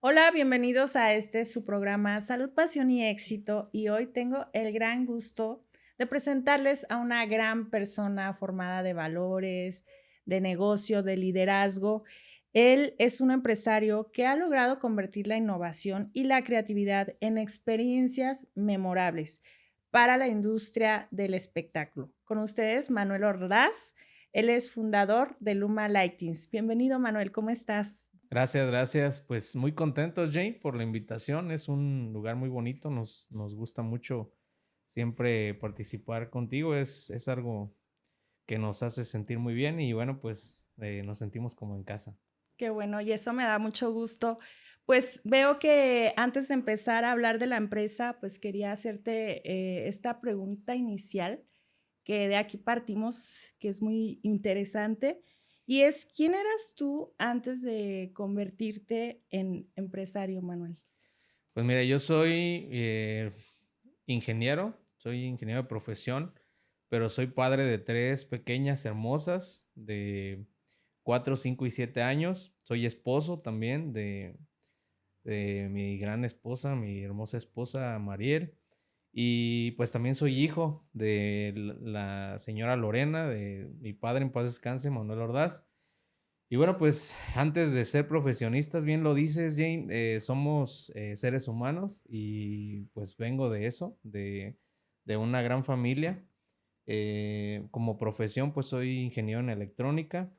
Hola, bienvenidos a su programa Salud, Pasión y Éxito. Y hoy tengo el gran gusto de presentarles a una gran persona formada de valores, de negocio, de liderazgo. Él es un empresario que ha logrado convertir la innovación y la creatividad en experiencias memorables para la industria del espectáculo. Con ustedes, Manuel Ordaz. Él es fundador de Luma Lightings. Bienvenido, Manuel, ¿cómo estás? Gracias, gracias. Pues muy contentos, Jay, por la invitación. Es un lugar muy bonito. Nos gusta mucho siempre participar contigo. Es algo que nos hace sentir muy bien y bueno, pues nos sentimos como en casa. Qué bueno, y eso me da mucho gusto. Pues veo que antes de empezar a hablar de la empresa, pues quería hacerte esta pregunta inicial, que de aquí partimos, que es muy interesante, y es, ¿quién eras tú antes de convertirte en empresario, Manuel? Pues mira, yo soy ingeniero, soy ingeniero de profesión, pero soy padre de tres pequeñas hermosas de 4, 5 y 7 años. Soy esposo también de mi gran esposa, mi hermosa esposa Mariel. Y pues también soy hijo de la señora Lorena, de mi padre en paz descanse, Manuel Ordaz. Y bueno, pues antes de ser profesionistas, bien lo dices, Jane, somos seres humanos y pues vengo de eso, de una gran familia. Como profesión, pues soy ingeniero en electrónica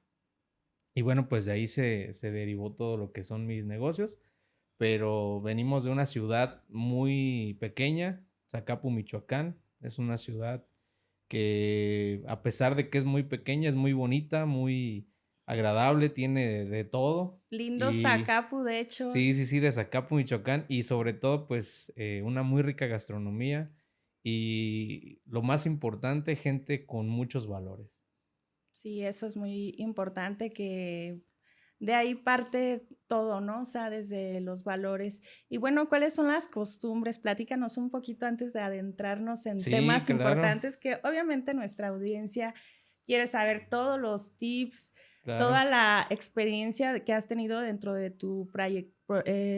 y bueno, pues de ahí se derivó todo lo que son mis negocios, pero venimos de una ciudad muy pequeña, Zacapu, Michoacán. Es una ciudad que a pesar de que es muy pequeña, es muy bonita, muy agradable, tiene de todo. Lindo Y Zacapu, de hecho. sí, sí, sí, de Zacapu, Michoacán, y sobre todo, pues, una muy rica gastronomía y lo más importante, gente con muchos valores. Sí, eso es muy importante que de ahí parte todo, ¿no? O sea, desde los valores. Y bueno, ¿cuáles son las costumbres? Platícanos un poquito antes de adentrarnos en Sí, temas claro, importantes que obviamente nuestra audiencia quiere saber todos los tips, claro. toda la experiencia que has tenido dentro de tu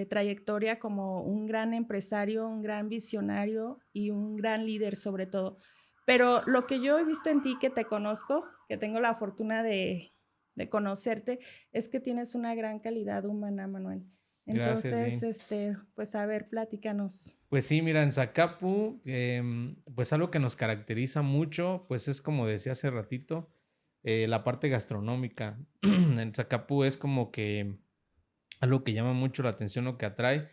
trayectoria como un gran empresario, un gran visionario y un gran líder sobre todo. Pero lo que yo he visto en ti, que te conozco, que tengo la fortuna de conocerte, es que tienes una gran calidad humana, Manuel. Gracias, Entonces, Jane. pues a ver, platícanos. Pues sí, mira, en Zacapu, pues algo que nos caracteriza mucho, pues es como decía hace ratito, la parte gastronómica. En Zacapu es como que algo que llama mucho la atención, lo que atrae.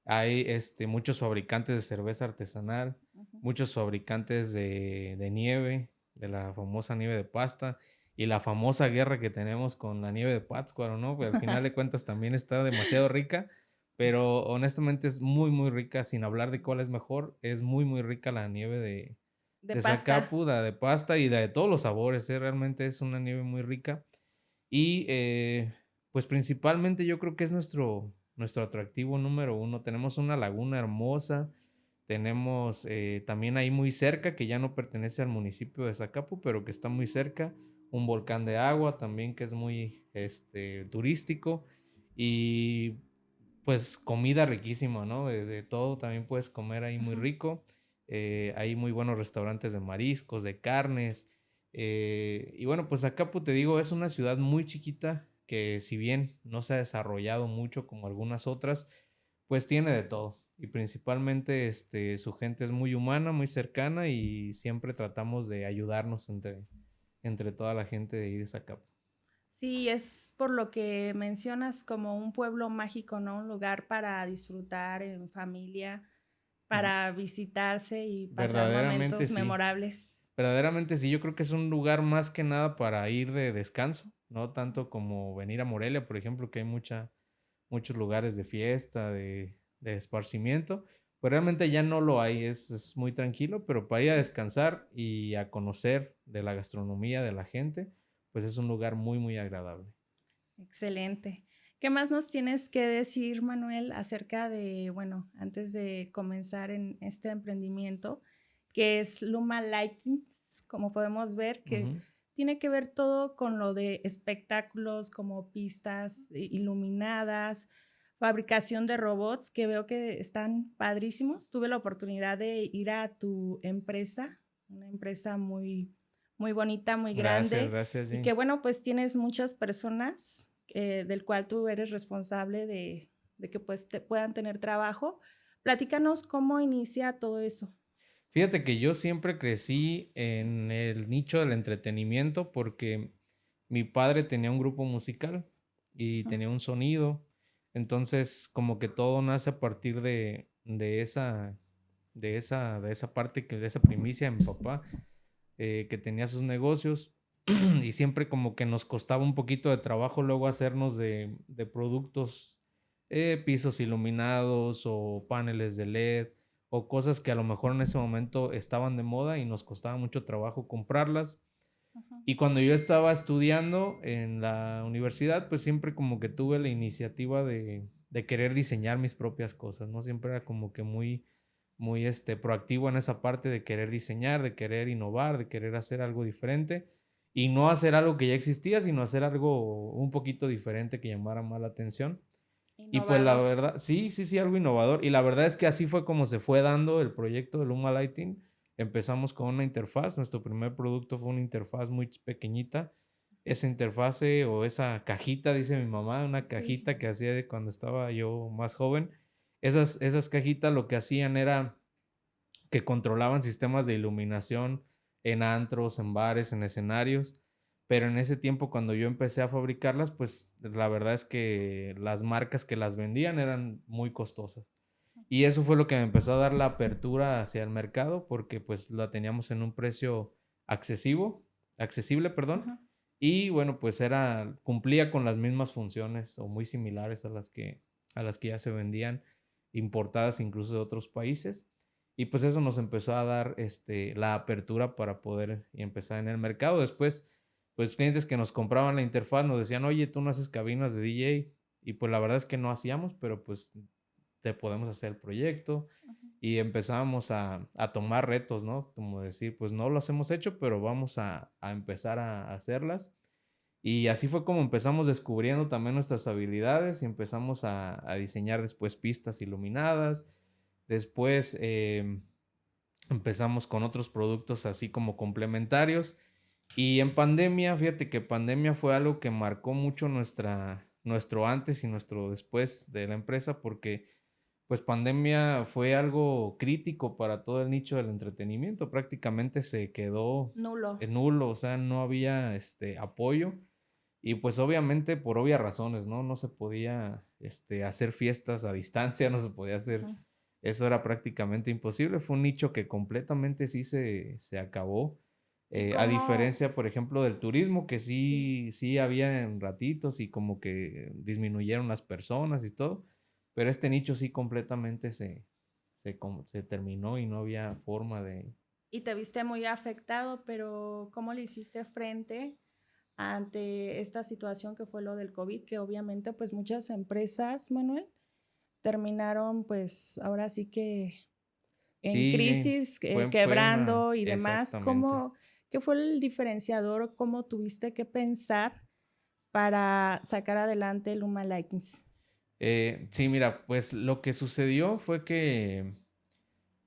Hay muchos fabricantes de cerveza artesanal, Ujú. muchos fabricantes de nieve, de la famosa nieve de pasta y la famosa guerra que tenemos con la nieve de Pátzcuaro, ¿no? Pero al final de cuentas también está demasiado rica, pero honestamente es muy, muy rica, sin hablar de cuál es mejor, es muy, muy rica la nieve De de pasta. Zacapu, la de pasta y la de todos los sabores, ¿eh? Realmente es una nieve muy rica. Y pues principalmente yo creo que es nuestro atractivo número uno. Tenemos una laguna hermosa, tenemos también ahí muy cerca, que ya no pertenece al municipio de Zacapu, pero que está muy cerca, un volcán de agua también que es muy turístico y pues comida riquísima, ¿no? De todo también puedes comer ahí muy Ujú. rico. Hay muy buenos restaurantes de mariscos, de carnes. Y bueno, pues Acapu, te digo, es una ciudad muy chiquita que si bien no se ha desarrollado mucho como algunas otras, pues tiene de todo. Y principalmente su gente es muy humana, muy cercana y siempre tratamos de ayudarnos entre toda la gente de ahí de Zacapu. Sí, es por lo que mencionas como un pueblo mágico, ¿no? Un lugar para disfrutar en familia, para visitarse y pasar Verdaderamente momentos sí. memorables. Verdaderamente sí, yo creo que es un lugar más que nada para ir de descanso, no tanto como venir a Morelia, por ejemplo, que hay muchos lugares de fiesta, de esparcimiento, pues realmente ya no lo hay, es muy tranquilo, pero para ir a descansar y a conocer de la gastronomía de la gente, pues es un lugar muy, muy agradable. Excelente. ¿Qué más nos tienes que decir, Manuel, acerca de, bueno, antes de comenzar en este emprendimiento, que es Luma Lightings, como podemos ver, que Ujú. tiene que ver todo con lo de espectáculos como pistas iluminadas, fabricación de robots que veo que están padrísimos. Tuve la oportunidad de ir a tu empresa, una empresa muy, muy bonita, muy Gracias, grande, gracias, y Jane. que bueno, pues tienes muchas personas del cual tú eres responsable de que pues puedan tener trabajo. Platícanos cómo inicia todo eso. Fíjate que yo siempre crecí en el nicho del entretenimiento porque mi padre tenía un grupo musical y Ujú, tenía un sonido. Entonces, como que todo nace a partir de esa parte, de esa primicia de mi papá, que tenía sus negocios y siempre como que nos costaba un poquito de trabajo luego hacernos de productos, pisos iluminados o paneles de LED o cosas que a lo mejor en ese momento estaban de moda y nos costaba mucho trabajo comprarlas. ujú. Y cuando yo estaba estudiando en la universidad, pues siempre como que tuve la iniciativa de querer diseñar mis propias cosas, ¿no? Siempre era como que muy proactivo en esa parte de querer diseñar, de querer innovar, de querer hacer algo diferente y no hacer algo que ya existía, sino hacer algo un poquito diferente que llamara más la atención. Y pues la Innovador. verdad, sí, sí, sí, algo innovador. Y la verdad es que así fue como se fue dando el proyecto de Luma Lighting. Empezamos con una interfaz. Nuestro primer producto fue una interfaz muy pequeñita. Esa interfase o esa cajita, dice mi mamá, una Sí. cajita que hacía de cuando estaba yo más joven. Esas cajitas lo que hacían era que controlaban sistemas de iluminación en antros, en bares, en escenarios. Pero en ese tiempo, cuando yo empecé a fabricarlas, pues la verdad es que las marcas que las vendían eran muy costosas. Y eso fue lo que me empezó a dar la apertura hacia el mercado, porque pues la teníamos en un precio accesible, perdón. Ujú. Y bueno, pues cumplía con las mismas funciones o muy similares a las que ya se vendían, importadas incluso de otros países. Y pues eso nos empezó a dar la apertura para poder empezar en el mercado. Después, pues clientes que nos compraban la interfaz nos decían, oye, tú no haces cabinas de DJ. Y pues la verdad es que no hacíamos, pero pues te podemos hacer el proyecto. Y empezamos a tomar retos, ¿no? Como decir, pues no los hemos hecho, pero vamos a empezar a hacerlas. Y así fue como empezamos descubriendo también nuestras habilidades y empezamos a diseñar después pistas iluminadas. Después empezamos con otros productos así como complementarios. Y en pandemia, fíjate que pandemia fue algo que marcó mucho nuestro antes y nuestro después de la empresa porque pues pandemia fue algo crítico para todo el nicho del entretenimiento. Prácticamente se quedó Nulo. en nulo, o sea, no había apoyo. Y pues obviamente por obvias razones, ¿no? No se podía hacer fiestas a distancia, no se podía hacer, Ujú. eso era prácticamente imposible. Fue un nicho que completamente sí se acabó. ¿Y A cómo? diferencia, por ejemplo, del turismo, que Sí. sí, sí había en ratitos y como que disminuyeron las personas y todo, pero este nicho sí completamente se terminó y no había forma de... Y te viste muy afectado, pero ¿cómo le hiciste frente ante esta situación que fue lo del COVID? Que obviamente pues muchas empresas, Manuel, terminaron pues ahora sí que en Sí, Jane, crisis, fue una... quebrando y demás. Exactamente. ¿Cómo, qué fue el diferenciador? ¿Cómo tuviste que pensar para sacar adelante Luma Lightings? Sí, mira, pues lo que sucedió fue que,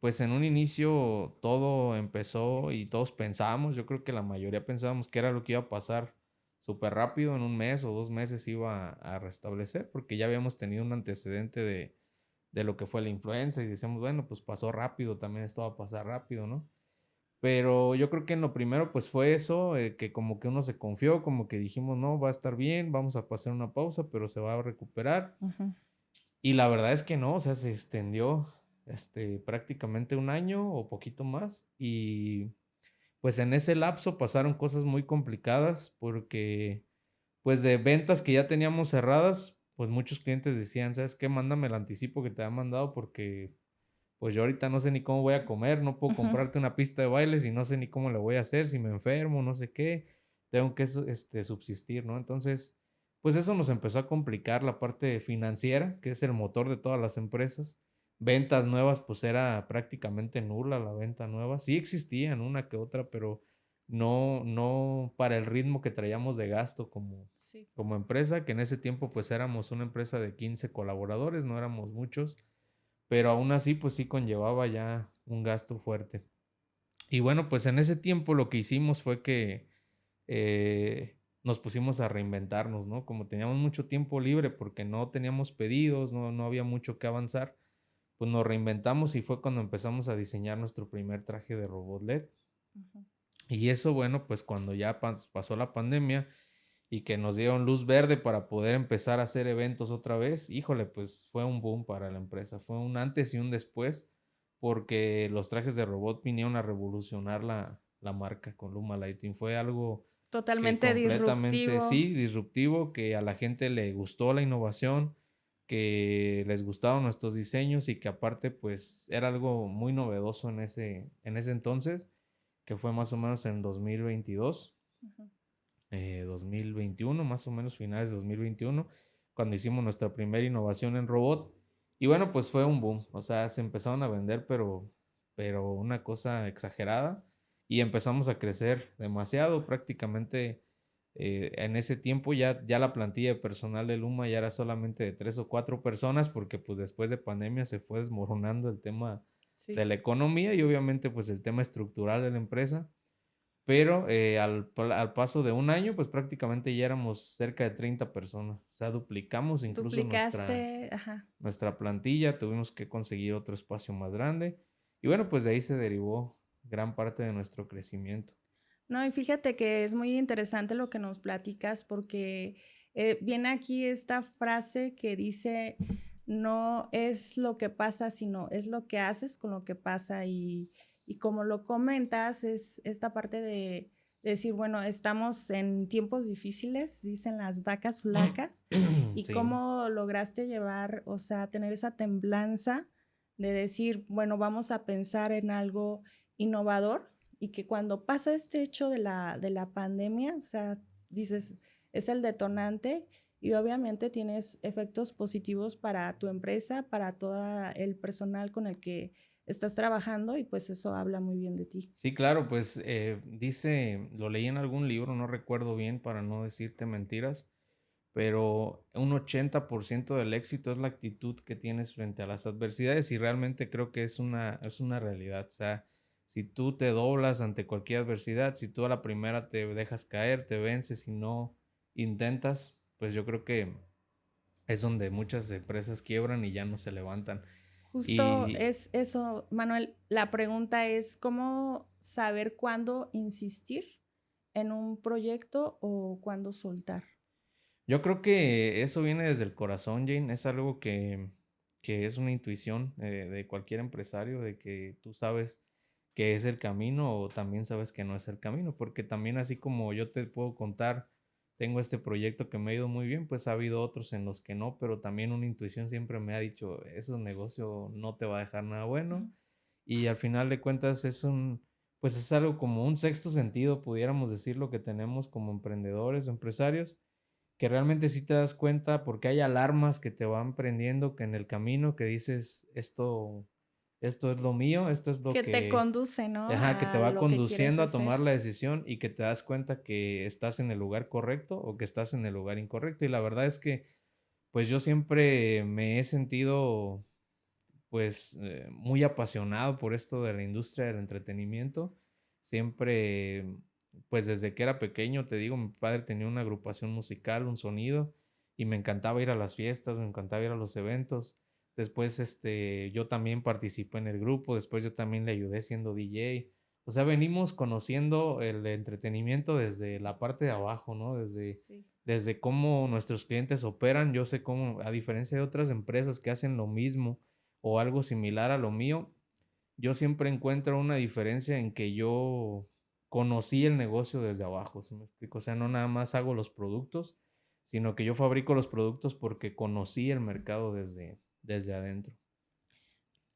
pues en un inicio todo empezó y todos pensábamos, yo creo que la mayoría pensábamos que era lo que iba a pasar súper rápido, en un mes o 2 meses iba a restablecer, porque ya habíamos tenido un antecedente de lo que fue la influenza y decíamos, bueno, pues pasó rápido, también esto va a pasar rápido, ¿no? Pero yo creo que en lo primero pues fue eso, que como que uno se confió, como que dijimos, no, va a estar bien, vamos a pasar una pausa, pero se va a recuperar. Ujú. Y la verdad es que no, o sea, se extendió prácticamente un año o poquito más. Y pues en ese lapso pasaron cosas muy complicadas porque pues de ventas que ya teníamos cerradas, pues muchos clientes decían, ¿sabes qué? Mándame el anticipo que te ha mandado porque pues yo ahorita no sé ni cómo voy a comer, no puedo Ujú. comprarte una pista de bailes y no sé ni cómo le voy a hacer, si me enfermo, no sé qué, tengo que subsistir, ¿no? Entonces, pues eso nos empezó a complicar la parte financiera, que es el motor de todas las empresas. Ventas nuevas, pues era prácticamente nula la venta nueva. Sí existían una que otra, pero no para el ritmo que traíamos de gasto Sí. como empresa, que en ese tiempo pues éramos una empresa de 15 colaboradores, no éramos muchos, pero aún así pues sí conllevaba ya un gasto fuerte. Y bueno, pues en ese tiempo lo que hicimos fue que nos pusimos a reinventarnos, ¿no? Como teníamos mucho tiempo libre porque no teníamos pedidos, no había mucho que avanzar, pues nos reinventamos y fue cuando empezamos a diseñar nuestro primer traje de robot LED. Ujú. Y eso, bueno, pues cuando ya pasó la pandemia y que nos dieron luz verde para poder empezar a hacer eventos otra vez, híjole, pues fue un boom para la empresa, fue un antes y un después, porque los trajes de robot vinieron a revolucionar la marca con Luma Lighting. Fue algo que Totalmente completamente, disruptivo. sí, disruptivo, que a la gente le gustó la innovación, que les gustaban nuestros diseños y que aparte, pues era algo muy novedoso en ese entonces, que fue más o menos en 2022. Ujú. 2021, más o menos finales de 2021, cuando hicimos nuestra primera innovación en robot. Y bueno, pues fue un boom, o sea, se empezaron a vender, pero una cosa exagerada y empezamos a crecer demasiado, prácticamente en ese tiempo ya la plantilla de personal de Luma ya era solamente de 3 o 4 personas porque pues después de pandemia se fue desmoronando el tema de Sí. la economía y obviamente pues el tema estructural de la empresa. Pero al paso de un año, pues prácticamente ya éramos cerca de 30 personas. O sea, duplicamos incluso Duplicaste, ajá. nuestra plantilla, tuvimos que conseguir otro espacio más grande. Y bueno, pues de ahí se derivó gran parte de nuestro crecimiento. No, y fíjate que es muy interesante lo que nos platicas porque viene aquí esta frase que dice, no es lo que pasa, sino es lo que haces con lo que pasa. Y como lo comentas, es esta parte de decir, bueno, estamos en tiempos difíciles, dicen las vacas flacas, y Sí, cómo lograste llevar, o sea, tener esa temblanza de decir, bueno, vamos a pensar en algo innovador y que cuando pasa este hecho de la pandemia, o sea, dices, es el detonante y obviamente tienes efectos positivos para tu empresa, para todo el personal con el que estás trabajando y pues eso habla muy bien de ti. sí, claro, pues dice, lo leí en algún libro, no recuerdo bien para no decirte mentiras, pero un 80% del éxito es la actitud que tienes frente a las adversidades y realmente creo que es una realidad. O sea, si tú te doblas ante cualquier adversidad, si tú a la primera te dejas caer, te vences y no intentas, pues yo creo que es donde muchas empresas quiebran y ya no se levantan. Justo Y es eso, Manuel. La pregunta es, ¿cómo saber cuándo insistir en un proyecto o cuándo soltar? yo creo que eso viene desde el corazón, Jane. Es algo que es una intuición de cualquier empresario, de que tú sabes que es el camino o también sabes que no es el camino, porque también así como yo te puedo contar, tengo este proyecto que me ha ido muy bien, pues ha habido otros en los que no, pero también una intuición siempre me ha dicho, ese negocio no te va a dejar nada bueno y al final de cuentas pues es algo como un sexto sentido, pudiéramos decir lo que tenemos como emprendedores, empresarios que realmente sí te das cuenta porque hay alarmas que te van prendiendo que en el camino que dices esto es lo mío, esto es lo Que te que, conduce, ¿no? ajá, que te A va lo que quieres conduciendo a tomar hacer. la decisión y que te das cuenta que estás en el lugar correcto o que estás en el lugar incorrecto. Y la verdad es que pues yo siempre me he sentido pues muy apasionado por esto de la industria del entretenimiento. Siempre, pues desde que era pequeño, te digo, mi padre tenía una agrupación musical, un sonido, y me encantaba ir a las fiestas, me encantaba ir a los eventos. Después, yo también participé en el grupo, después yo también le ayudé siendo DJ. O sea, venimos conociendo el entretenimiento desde la parte de abajo, ¿no? Sí. Desde cómo nuestros clientes operan. Yo sé cómo, a diferencia de otras empresas que hacen lo mismo, o algo similar a lo mío, yo siempre encuentro una diferencia en que yo conocí el negocio desde abajo, ¿sí me explico? O sea, no nada más hago los productos, sino que yo fabrico los productos porque conocí el mercado desde adentro.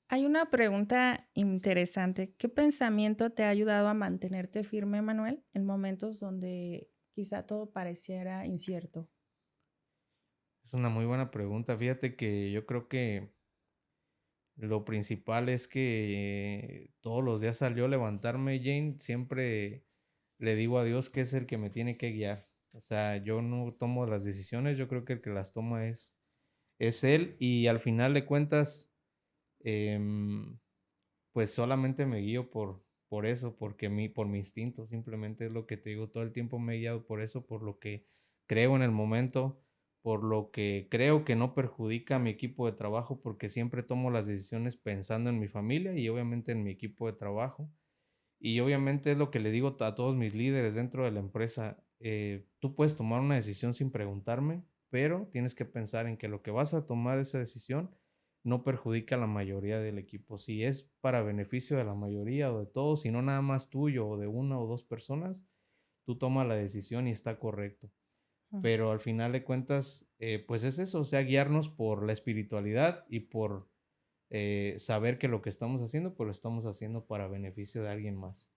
Hay una pregunta interesante. ¿Qué pensamiento te ha ayudado a mantenerte firme, Manuel, en momentos donde quizá todo pareciera incierto? Es una muy buena pregunta. Fíjate que yo creo que lo principal es que todos los días salió a levantarme, Jane, siempre le digo a Dios que es el que me tiene que guiar. O sea, yo no tomo las decisiones, yo creo que el que las toma es Él y al final de cuentas, em, pues solamente me guío por eso, por mi instinto, simplemente es lo que te digo, todo el tiempo me he guiado por eso, por lo que creo en el momento, por lo que creo que no perjudica a mi equipo de trabajo, porque siempre tomo las decisiones pensando en mi familia y obviamente en mi equipo de trabajo. Y obviamente es lo que le digo a todos mis líderes dentro de la empresa, tú puedes tomar una decisión sin preguntarme, pero tienes que pensar en que lo que vas a tomar esa decisión no perjudica a la mayoría del equipo. Si es para beneficio de la mayoría o de todos, si no nada más tuyo o de una o dos personas, tú tomas la decisión y está correcto. Ujú. Pero al final de cuentas, pues es eso, o sea, guiarnos por la espiritualidad y por saber que lo que estamos haciendo, pues lo estamos haciendo para beneficio de alguien más.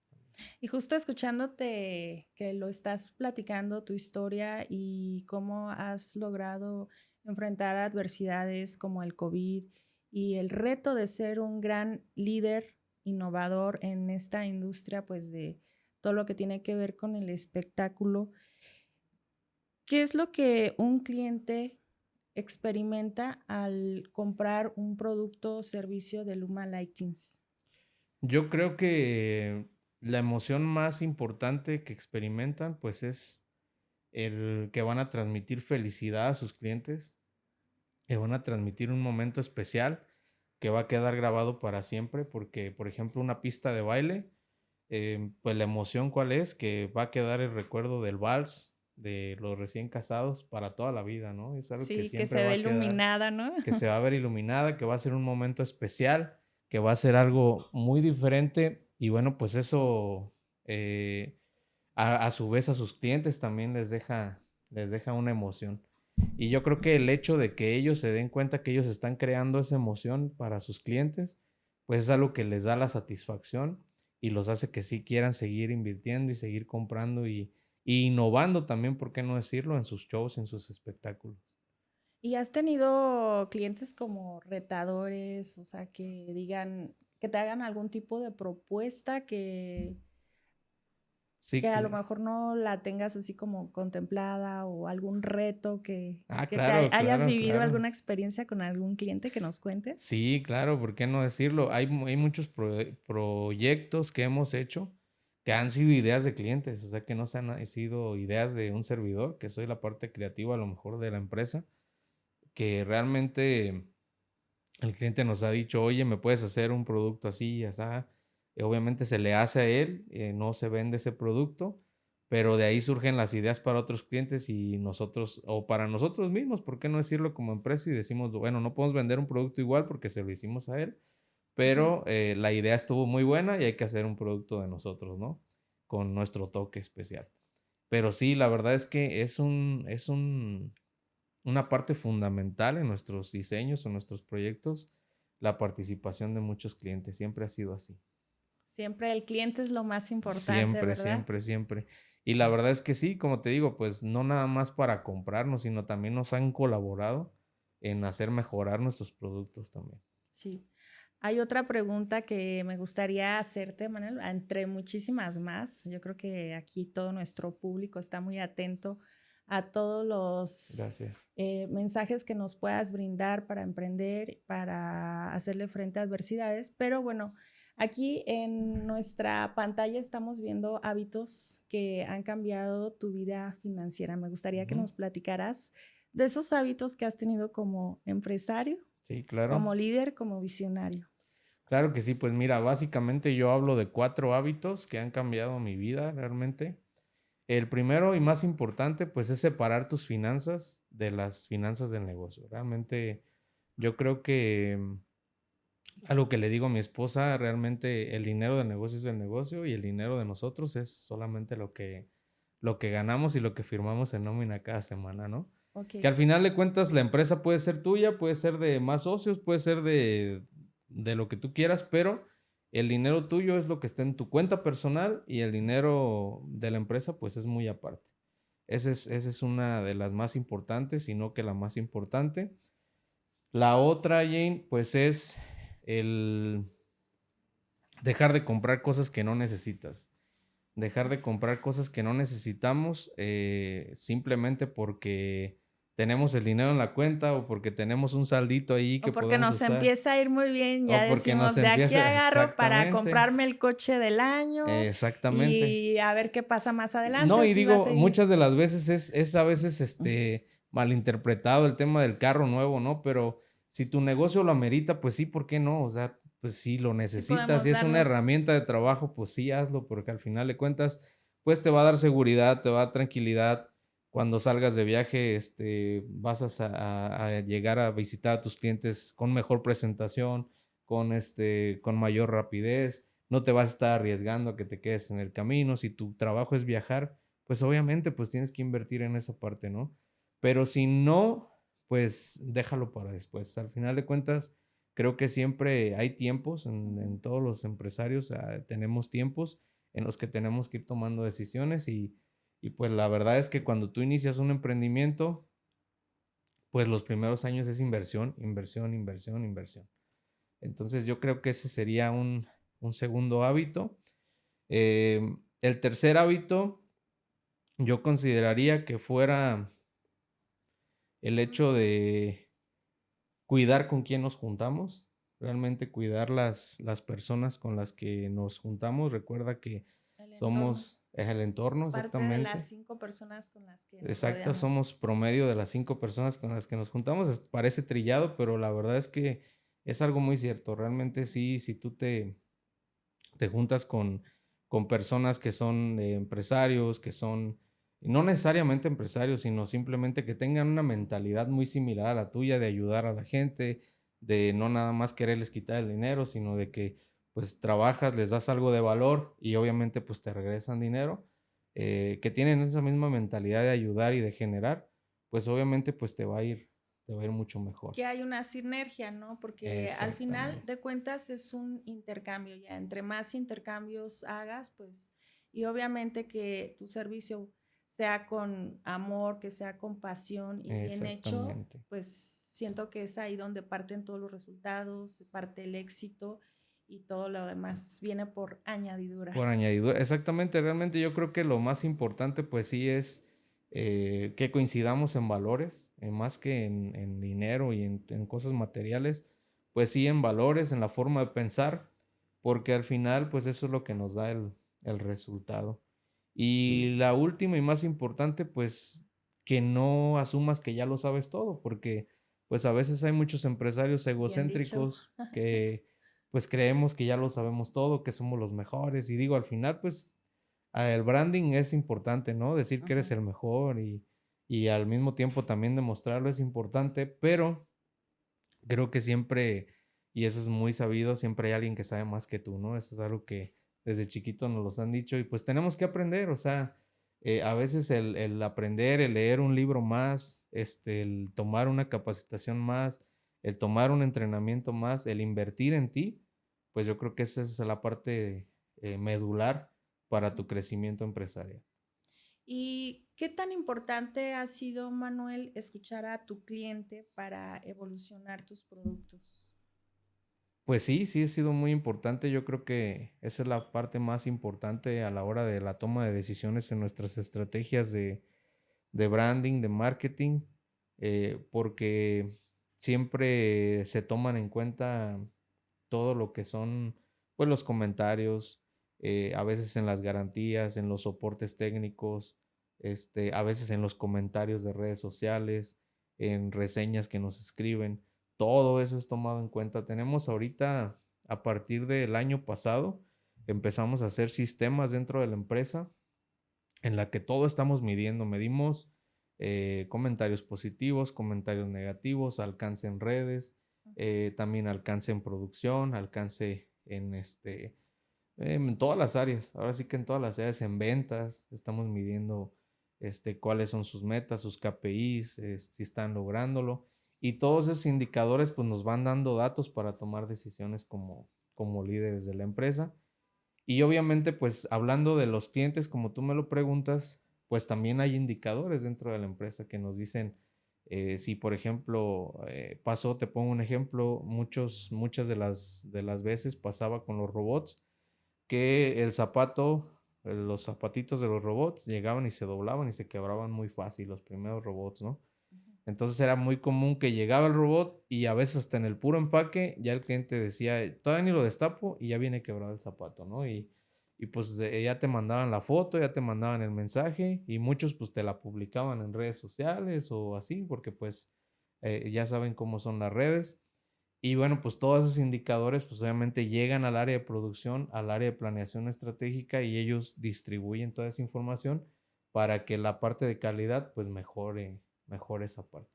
Y justo escuchándote que lo estás platicando, tu historia y cómo has logrado enfrentar adversidades como el COVID y el reto de ser un gran líder innovador en esta industria, pues de todo lo que tiene que ver con el espectáculo. ¿Qué es lo que un cliente experimenta al comprar un producto o servicio de Luma Lightings? Yo creo que la emoción más importante que experimentan, pues es el que van a transmitir felicidad a sus clientes, que van a transmitir un momento especial que va a quedar grabado para siempre, porque, por ejemplo, una pista de baile, pues la emoción cuál es, que va a quedar el recuerdo del vals de los recién casados para toda la vida, ¿no? Es algo que Sí, que siempre se va ve a quedar, iluminada, ¿no? que se va a ver iluminada, que va a ser un momento especial, que va a ser algo muy diferente y bueno, pues eso a su vez a sus clientes también les deja una emoción. Y yo creo que el hecho de que ellos se den cuenta que ellos están creando esa emoción para sus clientes, pues es algo que les da la satisfacción y los hace que sí quieran seguir invirtiendo y seguir comprando y innovando también, ¿por qué no decirlo?, en sus shows, en sus espectáculos. ¿Y has tenido clientes como retadores, o sea, que digan, que te hagan algún tipo de propuesta Sí, que a lo mejor no la tengas así como contemplada o algún reto que te claro, hayas claro, vivido claro. alguna experiencia con algún cliente que nos cuentes? Sí, claro, ¿por qué no decirlo? Hay muchos proyectos que hemos hecho que han sido ideas de clientes, o sea, que no se han sido ideas de un servidor, que soy la parte creativa a lo mejor de la empresa, que realmente el cliente nos ha dicho, oye, ¿me puedes hacer un producto así y así? Obviamente se le hace a él, no se vende ese producto, pero de ahí surgen las ideas para otros clientes y nosotros, o para nosotros mismos, ¿por qué no decirlo como empresa? Y decimos, bueno, no podemos vender un producto igual porque se lo hicimos a él, Ujú. pero la idea estuvo muy buena y hay que hacer un producto de nosotros, ¿no? Con nuestro toque especial. Pero sí, la verdad es que una parte fundamental en nuestros diseños o nuestros proyectos, la participación de muchos clientes. Siempre ha sido así. Siempre el cliente es lo más importante, Siempre, ¿verdad? siempre, siempre. Y la verdad es que sí, como te digo, pues no nada más para comprarnos, sino también nos han colaborado en hacer mejorar nuestros productos también. Sí. Hay otra pregunta que me gustaría hacerte, Manuel, entre muchísimas más. Yo creo que aquí todo nuestro público está muy atento a todos los Gracias. mensajes que nos puedas brindar para emprender, para hacerle frente a adversidades. Pero bueno, aquí en nuestra pantalla estamos viendo hábitos que han cambiado tu vida financiera. Me gustaría que Ujú. nos platicaras de esos hábitos que has tenido como empresario, Sí, claro. como líder, como visionario. Claro que sí, pues mira, básicamente yo hablo de 4 hábitos que han cambiado mi vida realmente. El primero y más importante, pues es separar tus finanzas de las finanzas del negocio. Realmente yo creo que algo que le digo a mi esposa, realmente el dinero del negocio es del negocio y el dinero de nosotros es solamente lo que ganamos y lo que firmamos en nómina cada semana, ¿no? Ok. Que al final de cuentas la empresa puede ser tuya, puede ser de más socios, puede ser de lo que tú quieras, pero el dinero tuyo es lo que está en tu cuenta personal y el dinero de la empresa pues es muy aparte. Esa es una de las más importantes, si no que la más importante. La otra, Jane, pues es el dejar de comprar cosas que no necesitas. dejar de comprar cosas que no necesitamos simplemente porque tenemos el dinero en la cuenta o porque tenemos un saldito ahí O que porque podemos nos usar empieza a ir muy bien, ya o porque nos decimos, de aquí empieza agarro para exactamente, comprarme el coche del año exactamente. y a ver qué pasa más No, adelante, y si va a digo, seguir. muchas de las veces es a veces, malinterpretado el tema del carro nuevo, ¿no? Pero si tu negocio lo amerita, pues sí, ¿por qué no? O sea, pues si lo Sí necesitas, podemos si es una darnos. herramienta de trabajo, pues sí, hazlo, porque al final de cuentas, pues te va a dar seguridad, te va a dar tranquilidad. Cuando salgas de viaje, vas a llegar a visitar a tus clientes con mejor presentación, con mayor rapidez. No te vas a estar arriesgando a que te quedes en el camino. Si tu trabajo es viajar, pues obviamente pues tienes que invertir en esa parte, ¿no? Pero si no, pues déjalo para después. Al final de cuentas, creo que siempre hay tiempos en todos los empresarios, tenemos tiempos en los que tenemos que ir tomando decisiones y pues la verdad es que cuando tú inicias un emprendimiento, pues los primeros años es inversión, inversión, inversión, inversión. Entonces yo creo que ese sería un segundo hábito. El tercer hábito, yo consideraría que fuera el hecho de cuidar con quién nos juntamos, realmente cuidar las personas con las que nos juntamos. Recuerda que El entorno, somos, es el entorno, parte de las exactamente. 5 personas con las que nos Exacto, rodeamos. somos promedio de las 5 personas con las que nos juntamos. Parece trillado, pero la verdad es que es algo muy cierto. Realmente sí, si tú te juntas con personas que son empresarios, que son no necesariamente empresarios, sino simplemente que tengan una mentalidad muy similar a la tuya de ayudar a la gente, de no nada más quererles quitar el dinero, sino de que pues trabajas, les das algo de valor y obviamente pues te regresan dinero, que tienen esa misma mentalidad de ayudar y de generar, pues obviamente pues te va a ir mucho mejor. Que hay una sinergia, ¿no? Porque al final Exactamente. de cuentas es un intercambio, ya entre más intercambios hagas, pues, y obviamente que tu servicio sea con amor, que sea con pasión y bien hecho, Exactamente. pues siento que es ahí donde parten todos los resultados, parte el éxito y todo lo demás viene por añadidura. Por añadidura, exactamente, realmente yo creo que lo más importante pues sí es que coincidamos en valores, más que en dinero y en cosas materiales, pues sí en valores, en la forma de pensar, porque al final pues eso es lo que nos da el resultado. Y la última y más importante pues que no asumas que ya lo sabes todo, porque pues a veces hay muchos empresarios Bien dicho. egocéntricos que pues creemos que ya lo sabemos todo, que somos los mejores. Y digo, al final, pues el branding es importante, ¿no? Decir que eres Ujú. el mejor y al mismo tiempo también demostrarlo es importante, pero creo que siempre, y eso es muy sabido, siempre hay alguien que sabe más que tú, ¿no? Eso es algo que desde chiquito nos los han dicho y pues tenemos que aprender, o sea, a veces el aprender, el leer un libro más, el tomar una capacitación más, el tomar un entrenamiento más, el invertir en ti, pues yo creo que esa es la parte medular para tu crecimiento empresarial. ¿Y qué tan importante ha sido, Manuel, escuchar a tu cliente para evolucionar tus productos? Pues sí, sí ha sido muy importante. Yo creo que esa es la parte más importante a la hora de la toma de decisiones en nuestras estrategias de branding, de marketing, porque siempre se toman en cuenta todo lo que son pues los comentarios, a veces en las garantías, en los soportes técnicos, a veces en los comentarios de redes sociales, en reseñas que nos escriben. Todo eso es tomado en cuenta. Tenemos ahorita, a partir del año pasado, empezamos a hacer sistemas dentro de la empresa en la que todo estamos midiendo. Medimos comentarios positivos, comentarios negativos, alcance en redes, también alcance en producción, alcance en todas las áreas. Ahora sí que en todas las áreas, en ventas, estamos midiendo cuáles son sus metas, sus KPIs, si están lográndolo. Y todos esos indicadores pues nos van dando datos para tomar decisiones como líderes de la empresa. Y obviamente, pues hablando de los clientes, como tú me lo preguntas, pues también hay indicadores dentro de la empresa que nos dicen, si por ejemplo pasó, te pongo un ejemplo, muchas de las veces pasaba con los robots que el zapato los zapatitos de los robots llegaban y se doblaban y se quebraban muy fácil los primeros robots, ¿no? Entonces era muy común que llegaba el robot y a veces hasta en el puro empaque ya el cliente decía, todavía ni lo destapo y ya viene quebrado el zapato, ¿no? Y pues ya te mandaban la foto, ya te mandaban el mensaje y muchos pues te la publicaban en redes sociales o así, porque pues ya saben cómo son las redes. Y bueno, pues todos esos indicadores pues obviamente llegan al área de producción, al área de planeación estratégica y ellos distribuyen toda esa información para que la parte de calidad pues mejore esa parte.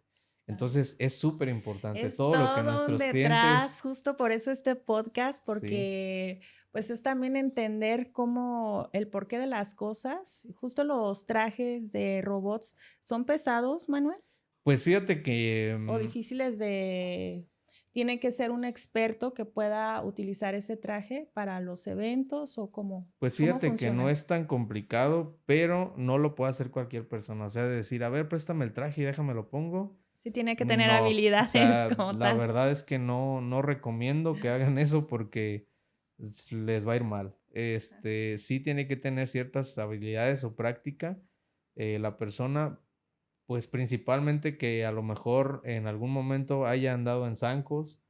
Entonces es súper importante Es todo lo que todo un nuestros detrás, clientes, justo por eso este podcast, sí, porque pues es también entender cómo el porqué de las cosas. Justo los trajes de robots son pesados, Manuel, pues fíjate que o difíciles de... ¿Tiene que ser un experto que pueda utilizar ese traje para los eventos o pues cómo fíjate que no funcionan? es tan complicado, pero no lo puede hacer cualquier persona. O sea, de decir, a ver, préstame el traje y déjame lo pongo. Sí, tiene que tener No, o habilidades sea, como la tal. verdad es que no recomiendo que hagan eso porque les va a ir mal. Sí tiene que tener ciertas habilidades o práctica la persona, pues principalmente que a lo mejor en algún momento haya andado en zancos,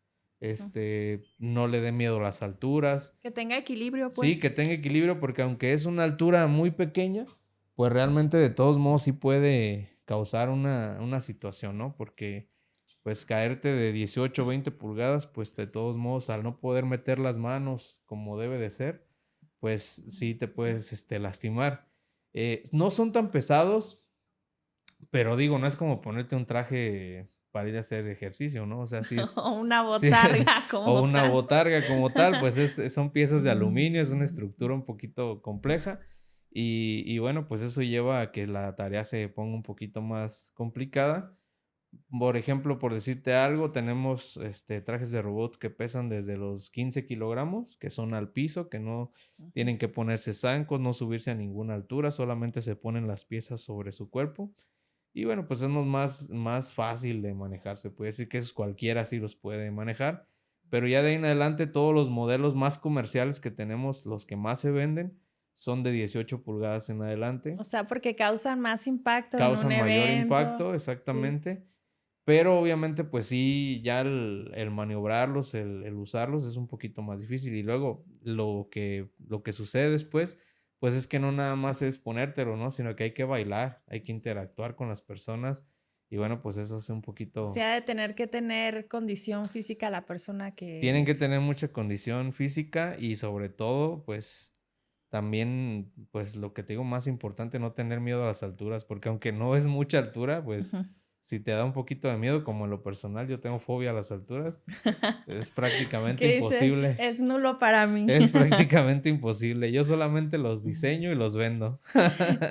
no le dé miedo a las alturas. Que tenga equilibrio, Sí, que pues. tenga equilibrio porque aunque es una altura muy pequeña, pues realmente de todos modos sí puede causar una situación, ¿no? Porque pues caerte de 18 o 20 pulgadas, pues de todos modos al no poder meter las manos como debe de ser, pues sí te puedes lastimar. No son tan pesados, pero digo, no es como ponerte un traje para ir a hacer ejercicio, ¿no? O sea, sí es, O una sí, botarga o como una tal. botarga como tal, pues son piezas de aluminio, es una estructura un poquito compleja y bueno, pues eso lleva a que la tarea se ponga un poquito más complicada. Por ejemplo, por decirte algo, tenemos trajes de robots que pesan desde los 15 kilogramos, que son al piso, que no Ujú. tienen que ponerse zancos, no subirse a ninguna altura, solamente se ponen las piezas sobre su cuerpo. Y bueno, pues es lo más fácil de manejar. Se puede decir que esos cualquiera sí los puede manejar. Pero ya de ahí en adelante, todos los modelos más comerciales que tenemos, los que más se venden, son de 18 pulgadas en adelante. O sea, porque causan más impacto en un Causan mayor evento. impacto, Sí. exactamente. Pero obviamente, pues sí, ya el maniobrarlos, el usarlos es un poquito más difícil. Y luego lo que sucede después, pues es que no nada más es ponértelo, ¿no? Sino que hay que bailar, hay que interactuar con las personas. Y bueno, pues eso es un Se poquito... ha de tener que tener condición física la persona Tienen que que... tener mucha condición física y sobre todo, pues también, pues lo que te digo más importante, no tener miedo a las alturas, porque aunque no es mucha altura, pues Ujú. si te da un poquito de miedo, como en lo personal, yo tengo fobia a las alturas, es prácticamente Que dice, imposible. es nulo para mí. Es prácticamente imposible. Yo solamente los diseño y los vendo.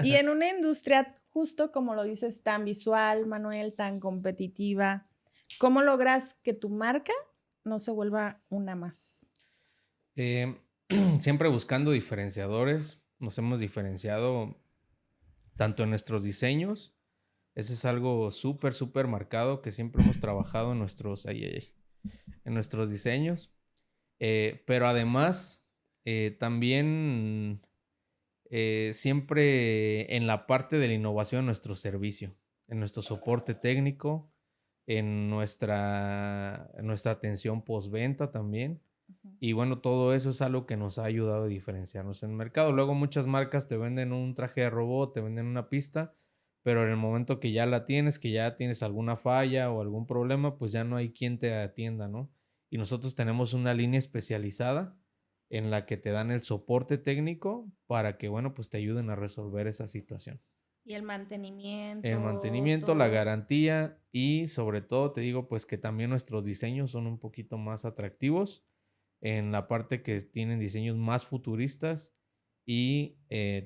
Y en una industria, justo como lo dices, tan visual, Manuel, tan competitiva, ¿cómo logras que tu marca no se vuelva una más? Eh, siempre buscando diferenciadores. Nos hemos diferenciado tanto en nuestros diseños. Ese es algo súper marcado que siempre hemos trabajado en en nuestros diseños. Pero además, también siempre en la parte de la innovación en nuestro servicio, en nuestro soporte técnico, en nuestra atención postventa también. Ujú. Y bueno, todo eso es algo que nos ha ayudado a diferenciarnos en el mercado. Luego muchas marcas te venden un traje de robot, te venden una pista, pero en el momento que ya la tienes, que ya tienes alguna falla o algún problema, pues ya no hay quien te atienda, ¿no? Y nosotros tenemos una línea especializada en la que te dan el soporte técnico para que, bueno, pues te ayuden a resolver esa situación. Y el El mantenimiento, mantenimiento, la todo. garantía y sobre todo te digo pues que también nuestros diseños son un poquito más atractivos en la parte que tienen diseños más futuristas y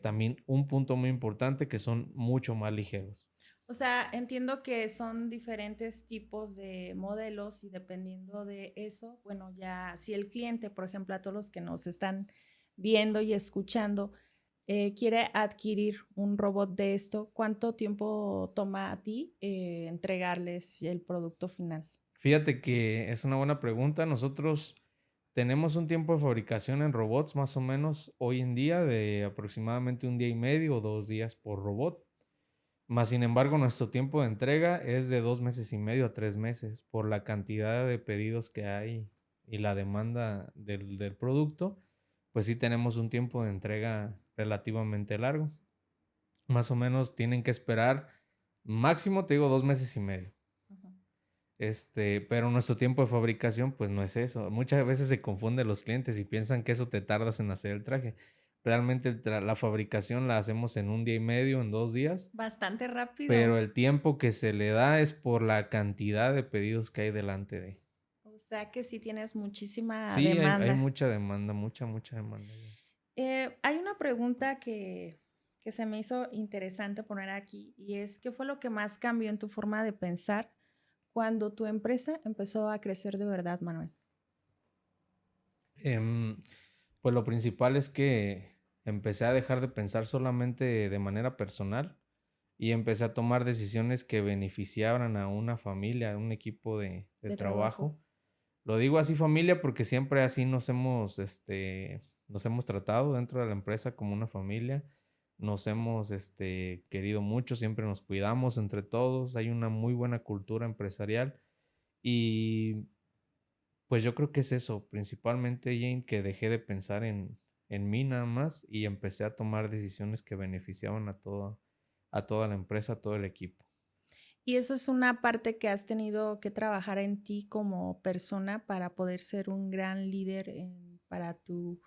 también un punto muy importante que son mucho más ligeros. O sea, entiendo que son diferentes tipos de modelos y dependiendo de eso, bueno, ya si el cliente, por ejemplo, a todos los que nos están viendo y escuchando, quiere adquirir un robot de esto, ¿cuánto tiempo toma a ti entregarles el producto final? Fíjate que es una buena pregunta. Nosotros tenemos un tiempo de fabricación en robots más o menos hoy en día de aproximadamente un día y medio o 2 días por robot. Más sin embargo, nuestro tiempo de entrega es de 2 meses y medio a 3 meses por la cantidad de pedidos que hay y la demanda del producto. Pues sí tenemos un tiempo de entrega relativamente largo. Más o menos tienen que esperar máximo, te digo, 2 meses y medio. Ujú. Pero nuestro tiempo de fabricación, pues no es eso. Muchas veces se confunden los clientes y piensan que eso te tardas en hacer el traje. Realmente la fabricación la hacemos en un día y medio, en 2 días, Bastante rápido. pero el tiempo que se le da es por la cantidad de pedidos que hay delante de. O sea que sí tienes muchísima Sí, hay demanda. mucha demanda, mucha demanda. Hay una pregunta que se me hizo interesante poner aquí y es, ¿qué fue lo que más cambió en tu forma de pensar cuando tu empresa empezó a crecer de verdad, Manuel? Em, pues lo principal es que empecé a dejar de pensar solamente de manera personal y empecé a tomar decisiones que beneficiaran a una familia, a un equipo de De trabajo. trabajo. Lo digo así familia porque siempre así nos hemos tratado dentro de la empresa como una familia. Nos hemos querido mucho, siempre nos cuidamos entre todos. Hay una muy buena cultura empresarial y pues yo creo que es eso, principalmente Jane, que dejé de pensar en mí nada más y empecé a tomar decisiones que beneficiaban a toda la empresa, a todo el equipo. Y eso es una parte que has tenido que trabajar en ti como persona para poder ser un gran líder para tu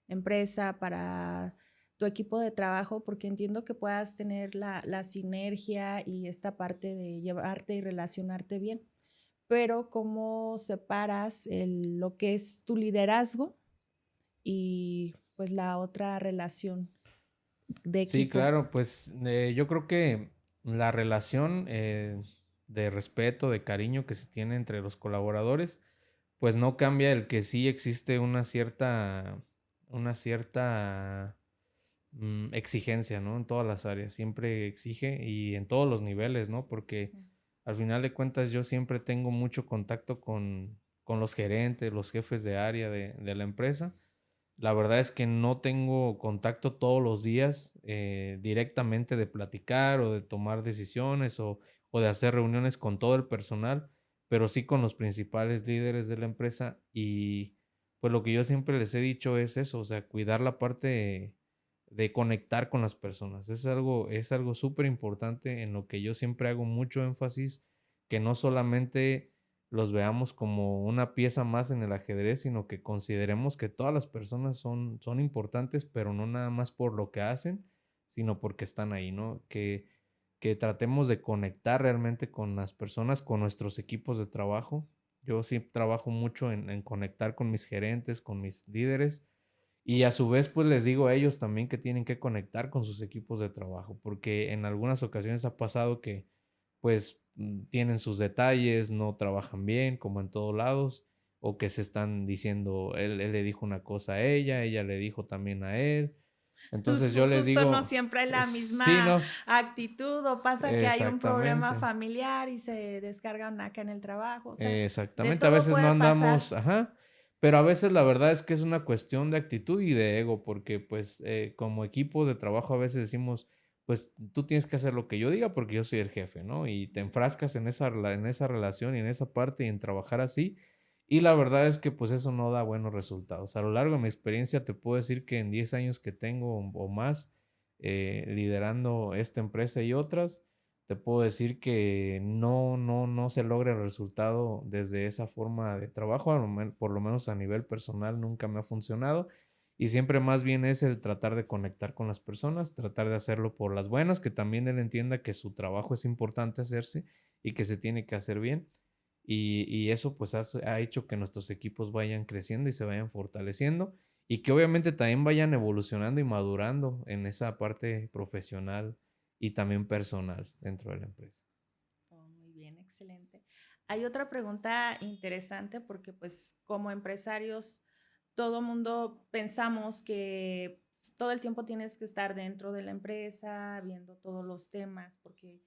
empresa, para tu equipo de trabajo, porque entiendo que puedas tener la sinergia y esta parte de llevarte y relacionarte bien, pero ¿cómo separas lo que es tu liderazgo y pues la otra relación de Sí, equipo? claro, pues yo creo que la relación de respeto, de cariño que se tiene entre los colaboradores, pues no cambia el que sí existe una cierta exigencia, ¿no? En todas las áreas, siempre exige y en todos los niveles, ¿no? Porque al final de cuentas yo siempre tengo mucho contacto con los gerentes, los jefes de área de la empresa. La verdad es que no tengo contacto todos los días directamente de platicar o de tomar decisiones o de hacer reuniones con todo el personal, pero sí con los principales líderes de la empresa y pues lo que yo siempre les he dicho es eso, o sea, cuidar la parte de conectar con las personas. Es algo súper importante en lo que yo siempre hago mucho énfasis, que no solamente los veamos como una pieza más en el ajedrez, sino que consideremos que todas las personas son importantes, pero no nada más por lo que hacen, sino porque están ahí, ¿no? Que tratemos de conectar realmente con las personas, con nuestros equipos de trabajo. Yo sí trabajo mucho en conectar con mis gerentes, con mis líderes, y a su vez, pues les digo a ellos también que tienen que conectar con sus equipos de trabajo, porque en algunas ocasiones ha pasado que pues tienen sus detalles, no trabajan bien, como en todos lados, o que se están diciendo, él le dijo una cosa a ella le dijo también a él. Entonces yo les Justo no digo, siempre hay la sí, misma no, actitud o pasa que hay un problema exactamente. familiar y se descargan acá en el trabajo, o sea, de Exactamente, a todo veces no puede pasar. andamos, ajá, pero a veces la verdad es que es una cuestión de actitud y de ego, porque pues como equipo de trabajo a veces decimos, pues tú tienes que hacer lo que yo diga porque yo soy el jefe, ¿no? Y te enfrascas en esa relación y en esa parte y en trabajar así, y la verdad es que pues eso no da buenos resultados. A lo largo de mi experiencia te puedo decir que en 10 años que tengo o más liderando esta empresa y otras, te puedo decir que no se logra el resultado desde esa forma de trabajo, por lo menos a nivel personal nunca me ha funcionado y siempre más bien es el tratar de conectar con las personas, tratar de hacerlo por las buenas, que también él entienda que su trabajo es importante hacerse y que se tiene que hacer bien y eso pues ha hecho que nuestros equipos vayan creciendo y se vayan fortaleciendo y que obviamente también vayan evolucionando y madurando en esa parte profesional y también personal dentro de la empresa. Oh, muy bien, excelente. Hay otra pregunta interesante porque pues como empresarios todo mundo pensamos que todo el tiempo tienes que estar dentro de la empresa, viendo todos los temas, porque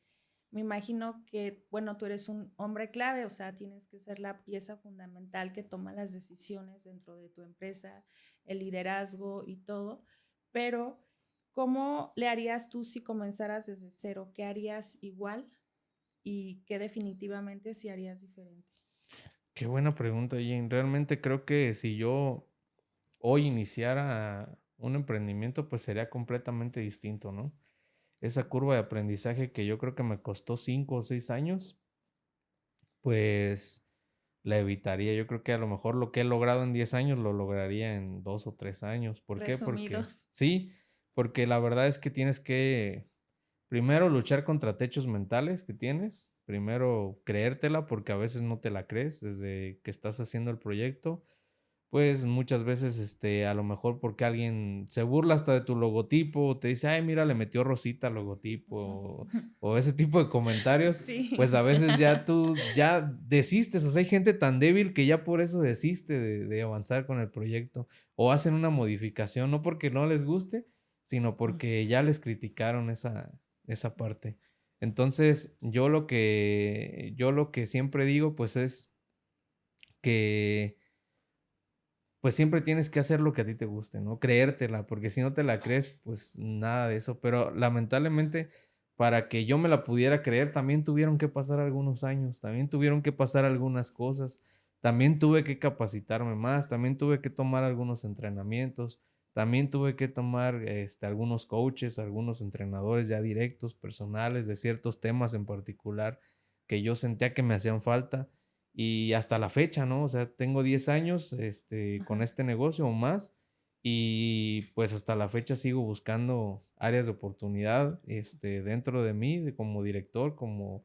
me imagino que, bueno, tú eres un hombre clave, o sea, tienes que ser la pieza fundamental que toma las decisiones dentro de tu empresa, el liderazgo y todo, pero ¿cómo le harías tú si comenzaras desde cero? ¿Qué harías igual y qué definitivamente sí harías diferente? Qué buena pregunta, Jane. Realmente creo que si yo hoy iniciara un emprendimiento, pues sería completamente distinto, ¿no? Esa curva de aprendizaje que yo creo que me costó 5 o 6 años, pues la evitaría. Yo creo que a lo mejor lo que he logrado en 10 años lo lograría en 2 o 3 años. ¿Por qué? Porque Resumidos. sí, porque la verdad es que tienes que primero luchar contra techos mentales que tienes. Primero creértela porque a veces no te la crees desde que estás haciendo el proyecto. Pues muchas veces, a lo mejor porque alguien se burla hasta de tu logotipo, te dice, ay, mira, le metió rosita al logotipo, o ese tipo de comentarios, pues a Sí. veces ya tú ya desistes, o sea, hay gente tan débil que ya por eso desiste de avanzar con el proyecto, o hacen una modificación, no porque no les guste, sino porque ya les criticaron esa parte. Entonces, yo lo que siempre digo, pues es que pues siempre tienes que hacer lo que a ti te guste, ¿no? Creértela, porque si no te la crees, pues nada de eso. Pero lamentablemente, para que yo me la pudiera creer, también tuvieron que pasar algunos años, también tuvieron que pasar algunas cosas, también tuve que capacitarme más, también tuve que tomar algunos entrenamientos, también tuve que tomar algunos coaches, algunos entrenadores ya directos, personales, de ciertos temas en particular que yo sentía que me hacían falta. Y hasta la fecha, ¿no? O sea, tengo 10 años con Ajá. este negocio o más y pues hasta la fecha sigo buscando áreas de oportunidad dentro de mí, como director, como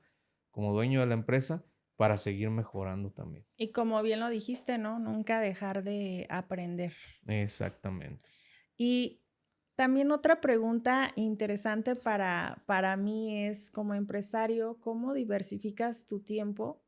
dueño de la empresa, para seguir mejorando también. Y como bien lo dijiste, ¿no? Nunca dejar de aprender. Exactamente. Y también otra pregunta interesante para mí es, como empresario, ¿cómo diversificas tu tiempo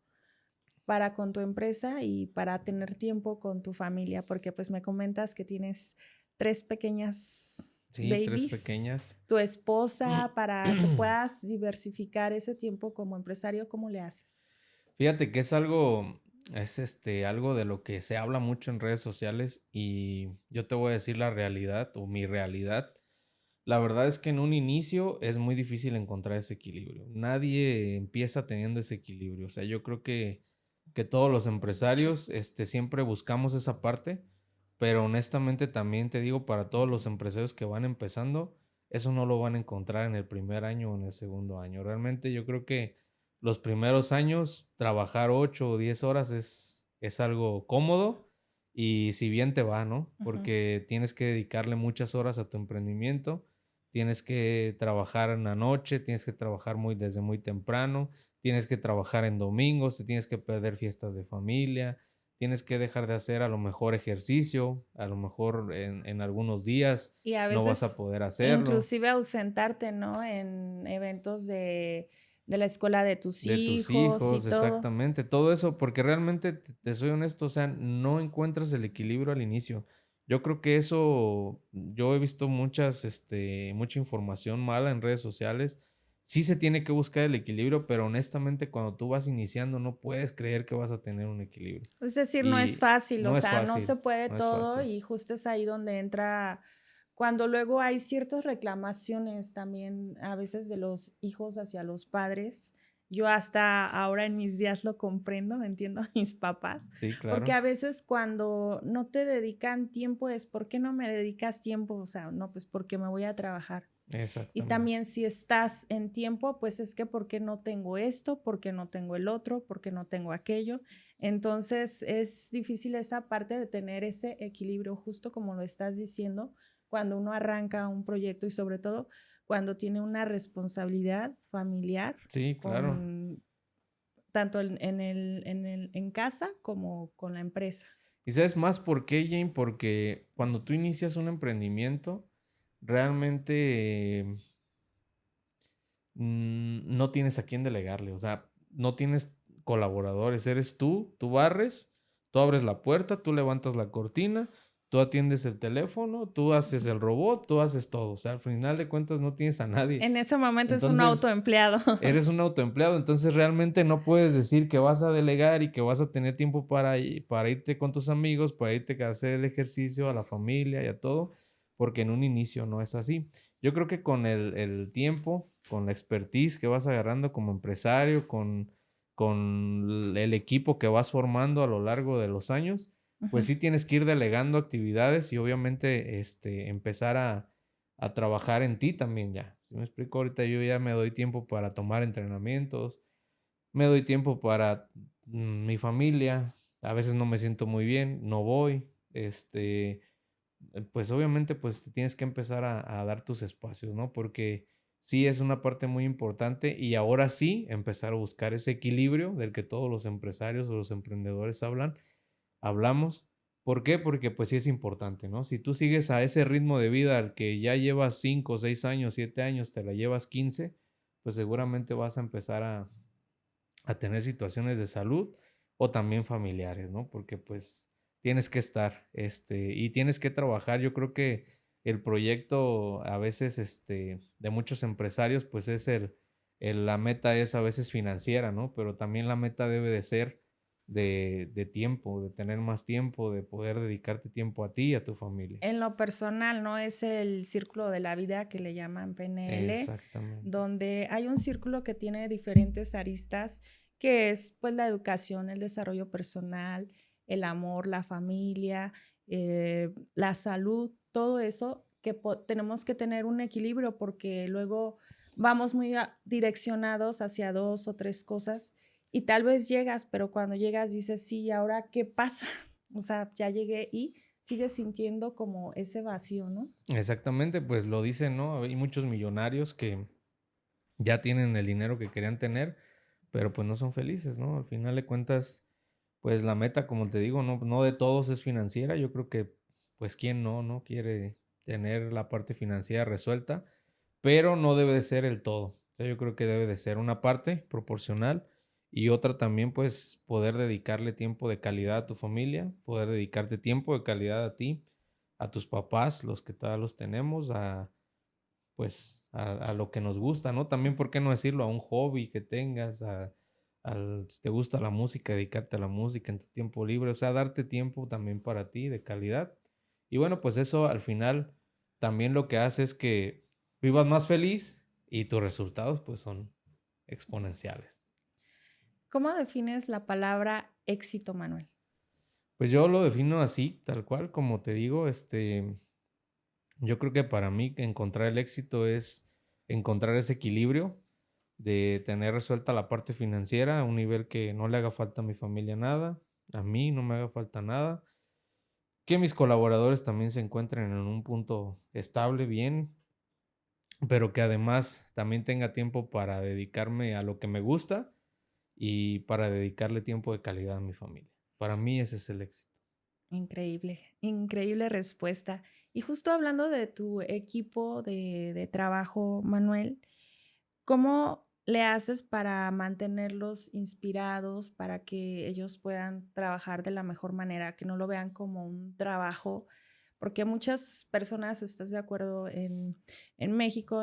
para con tu empresa y para tener tiempo con tu familia? Porque pues me comentas que tienes tres pequeñas Sí, tres babies, pequeñas. tu esposa, para que puedas diversificar ese tiempo como empresario, ¿cómo le haces? Fíjate que es algo de lo que se habla mucho en redes sociales y yo te voy a decir la realidad o mi realidad. La verdad es que en un inicio es muy difícil encontrar ese equilibrio. Nadie empieza teniendo ese equilibrio. O sea, yo creo que todos los Sí. empresarios siempre buscamos esa parte, pero honestamente también te digo, para todos los empresarios que van empezando, eso no lo van a encontrar en el primer año o en el segundo año. Realmente yo creo que los primeros años, trabajar 8 o 10 horas es algo cómodo y si bien te va, ¿no? Ujú. Porque tienes que dedicarle muchas horas a tu emprendimiento, tienes que trabajar en la noche, tienes que trabajar desde muy temprano, tienes que trabajar en domingos, te tienes que perder fiestas de familia, tienes que dejar de hacer a lo mejor ejercicio, a lo mejor en algunos días Y a no vas a veces poder hacerlo. inclusive ausentarte, ¿no? En eventos de la escuela de tus De tus hijos y hijos, todo. exactamente, todo eso, porque realmente te soy honesto, o sea, no encuentras el equilibrio al inicio. Yo creo que eso, yo he visto mucha información mala en redes sociales. Sí se tiene que buscar el equilibrio, pero honestamente cuando tú vas iniciando no puedes creer que vas a tener un equilibrio. Es decir, no es Y fácil, o no es sea, no se fácil, puede no es todo fácil. y justo es ahí donde entra, cuando luego hay ciertas reclamaciones también a veces de los hijos hacia los padres. Yo hasta ahora en mis días lo comprendo, entiendo a mis papás, Sí, porque claro, a veces cuando no te dedican tiempo es, ¿por qué no me dedicas tiempo? O sea, no, pues porque me voy a trabajar. Y exactamente. también si estás en tiempo, pues es que ¿por qué no tengo esto? ¿Por qué no tengo el otro? ¿Por qué no tengo aquello? Entonces es difícil esa parte de tener ese equilibrio, justo como lo estás diciendo, cuando uno arranca un proyecto y sobre todo cuando tiene una responsabilidad familiar Sí, claro. con tanto en casa como con la empresa. ¿Y sabes más por qué, Jane? Porque cuando tú inicias un emprendimiento, realmente no tienes a quién delegarle, o sea, no tienes colaboradores, eres tú barres, tú abres la puerta, tú levantas la cortina, tú atiendes el teléfono, tú haces el robot, tú haces todo. O sea, al final de cuentas no tienes a nadie. En ese momento es un Entonces, autoempleado. eres un autoempleado, entonces realmente no puedes decir que vas a delegar y que vas a tener tiempo para irte con tus amigos, para irte a hacer el ejercicio, a la familia y a todo, porque en un inicio no es así. Yo creo que con el tiempo, con la expertise que vas agarrando como empresario, con el equipo que vas formando a lo largo de los años, pues Ujú. sí tienes que ir delegando actividades y obviamente empezar a trabajar en ti también ya. ¿Sí me explico? Ahorita yo ya me doy tiempo para tomar entrenamientos, me doy tiempo para mi familia, a veces no me siento muy bien, no voy, pues obviamente pues te tienes que empezar a dar tus espacios, ¿no? Porque sí es una parte muy importante y ahora sí empezar a buscar ese equilibrio del que todos los empresarios o los emprendedores hablamos. ¿Por qué? Porque pues sí es importante, ¿no? Si tú sigues a ese ritmo de vida al que ya llevas 5, 6 años, 7 años, te la llevas 15, pues seguramente vas a empezar a tener situaciones de salud o también familiares, ¿no? Porque pues tienes que estar, y tienes que trabajar. Yo creo que el proyecto a veces, de muchos empresarios, pues es la meta es a veces financiera, ¿no? Pero también la meta debe de ser de tiempo, de tener más tiempo, de poder dedicarte tiempo a ti y a tu familia. En lo personal, ¿no? Es el círculo de la vida que le llaman PNL, Exactamente. donde hay un círculo que tiene diferentes aristas, que es pues la educación, el desarrollo personal, el amor, la familia, la salud, todo eso que tenemos que tener un equilibrio porque luego vamos muy direccionados hacia dos o tres cosas y tal vez llegas, pero cuando llegas dices, sí, ¿y ahora qué pasa? O sea, ya llegué y sigues sintiendo como ese vacío, ¿no? Exactamente, pues lo dicen, ¿no? Hay muchos millonarios que ya tienen el dinero que querían tener, pero pues no son felices, ¿no? Al final de cuentas, pues la meta, como te digo, no de todos es financiera. Yo creo que, pues, ¿quién no quiere tener la parte financiera resuelta? Pero no debe de ser el todo. O sea, yo creo que debe de ser una parte proporcional y otra también, pues, poder dedicarle tiempo de calidad a tu familia, poder dedicarte tiempo de calidad a ti, a tus papás, los que todavía los tenemos, pues, a lo que nos gusta, ¿no? También, ¿por qué no decirlo? A un hobby que tengas, si te gusta la música, dedicarte a la música en tu tiempo libre, o sea, darte tiempo también para ti de calidad. Y bueno, pues eso al final también lo que hace es que vivas más feliz y tus resultados pues son exponenciales. ¿Cómo defines la palabra éxito, Manuel? Pues yo lo defino así, tal cual, como te digo, yo creo que para mí encontrar el éxito es encontrar ese equilibrio de tener resuelta la parte financiera a un nivel que no le haga falta a mi familia nada, a mí no me haga falta nada, que mis colaboradores también se encuentren en un punto estable, bien, pero que además también tenga tiempo para dedicarme a lo que me gusta y para dedicarle tiempo de calidad a mi familia. Para mí ese es el éxito. Increíble, increíble respuesta. Y justo hablando de tu equipo de trabajo, Manuel, ¿cómo le haces para mantenerlos inspirados, para que ellos puedan trabajar de la mejor manera, que no lo vean como un trabajo? Porque muchas personas, ¿estás de acuerdo? En México,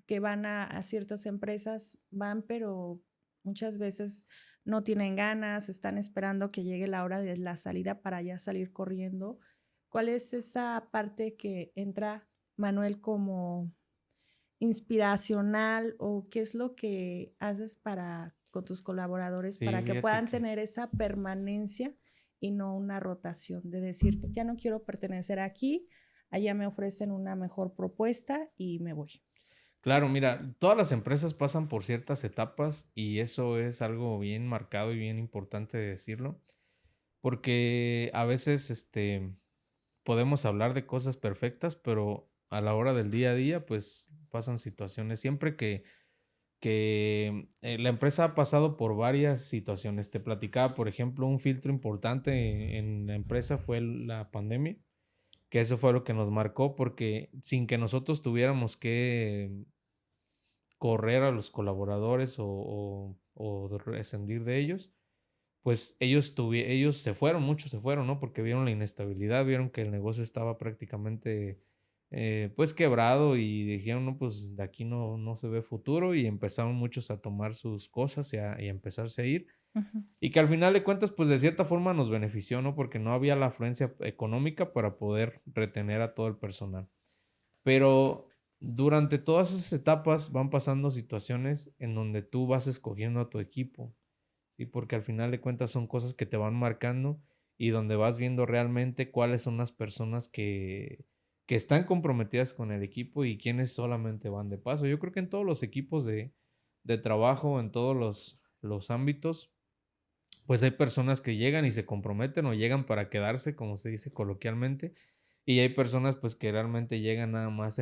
que van a ciertas empresas, van, pero muchas veces no tienen ganas, están esperando que llegue la hora de la salida para ya salir corriendo. ¿Cuál es esa parte que entra, Manuel, como inspiracional o qué es lo que haces para con tus colaboradores Sí, para que fíjate puedan que tener esa permanencia y no una rotación de decir, ya no quiero pertenecer aquí, allá me ofrecen una mejor propuesta y me voy? claro, mira, todas las empresas pasan por ciertas etapas y eso es algo bien marcado y bien importante de decirlo, porque a veces podemos hablar de cosas perfectas, pero a la hora del día a día, pues pasan situaciones. Siempre que la empresa ha pasado por varias situaciones. Te platicaba, por ejemplo, un filtro importante en la empresa fue la pandemia, que eso fue lo que nos marcó, porque sin que nosotros tuviéramos que correr a los colaboradores o rescindir de ellos, pues ellos se fueron, muchos se fueron, ¿no? Porque vieron la inestabilidad, vieron que el negocio estaba prácticamente, pues quebrado y dijeron, no, pues de aquí no se ve futuro y empezaron muchos a tomar sus cosas y a empezarse a ir. Ujú. Y que al final de cuentas, pues de cierta forma nos benefició, ¿no? Porque no había la afluencia económica para poder retener a todo el personal. Pero durante todas esas etapas van pasando situaciones en donde tú vas escogiendo a tu equipo, ¿sí? Porque al final de cuentas son cosas que te van marcando y donde vas viendo realmente cuáles son las personas que están comprometidas con el equipo y quiénes solamente van de paso. Yo creo que en todos los equipos de trabajo, en todos los ámbitos, pues hay personas que llegan y se comprometen o llegan para quedarse, como se dice coloquialmente, y hay personas pues que realmente llegan nada más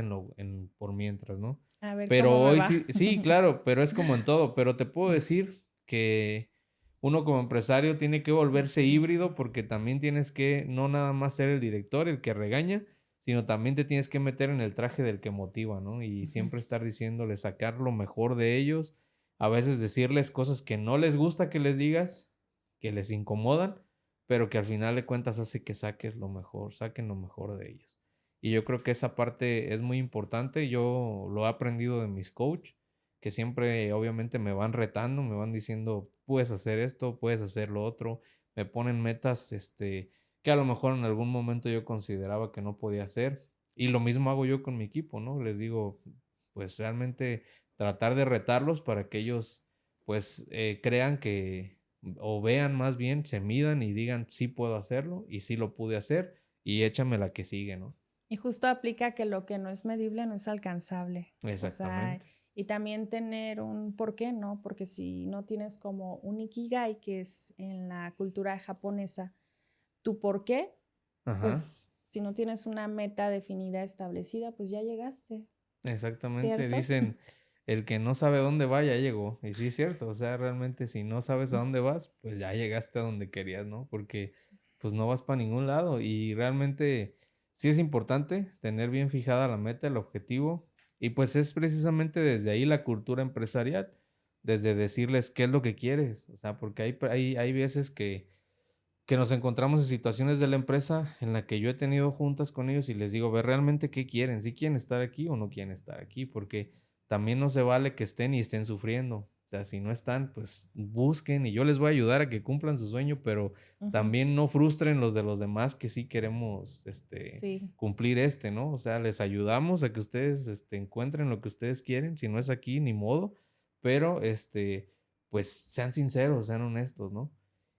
por mientras, ¿no? A ver cómo Pero me hoy va. sí, sí, claro, pero es como en todo, pero te puedo decir que uno como empresario tiene que volverse híbrido porque también tienes que no nada más ser el director, el que regaña, sino también te tienes que meter en el traje del que motiva, ¿no? Y Ujú. siempre estar diciéndoles, sacar lo mejor de ellos, a veces decirles cosas que no les gusta que les digas, que les incomodan, pero que al final de cuentas hace que saques lo mejor, saquen lo mejor de ellos. Y yo creo que esa parte es muy importante. Yo lo he aprendido de mis coach, que siempre obviamente me van retando, me van diciendo, puedes hacer esto, puedes hacer lo otro, me ponen metas, que a lo mejor en algún momento yo consideraba que no podía hacer. Y lo mismo hago yo con mi equipo, ¿no? Les digo, pues realmente tratar de retarlos para que ellos, pues, crean que, o vean más bien, se midan y digan, sí puedo hacerlo y sí lo pude hacer y échame la que sigue, ¿no? Y justo aplica que lo que no es medible no es alcanzable. O sea, Exactamente. y también tener un por qué, ¿no? Porque si no tienes como un ikigai, que es en la cultura japonesa, tu por qué, Ajá. pues si no tienes una meta definida, establecida, pues ya llegaste, Exactamente, ¿cierto? dicen, el que no sabe a dónde va ya llegó. Y sí es cierto, o sea, realmente si no sabes a dónde vas, pues ya llegaste a donde querías, ¿no? Porque pues no vas para ningún lado y realmente sí es importante tener bien fijada la meta, el objetivo y pues es precisamente desde ahí la cultura empresarial, desde decirles qué es lo que quieres, o sea, porque hay veces que nos encontramos en situaciones de la empresa en la que yo he tenido juntas con ellos y les digo, ve realmente qué quieren, si quieren estar aquí o no quieren estar aquí, porque también no se vale que estén y estén sufriendo. O sea, si no están, pues busquen y yo les voy a ayudar a que cumplan su sueño, pero Ujú. también no frustren los de los demás que sí queremos Sí. cumplir ¿no? O sea, les ayudamos a que ustedes encuentren lo que ustedes quieren, si no es aquí, ni modo, pero pues sean sinceros, sean honestos, ¿no?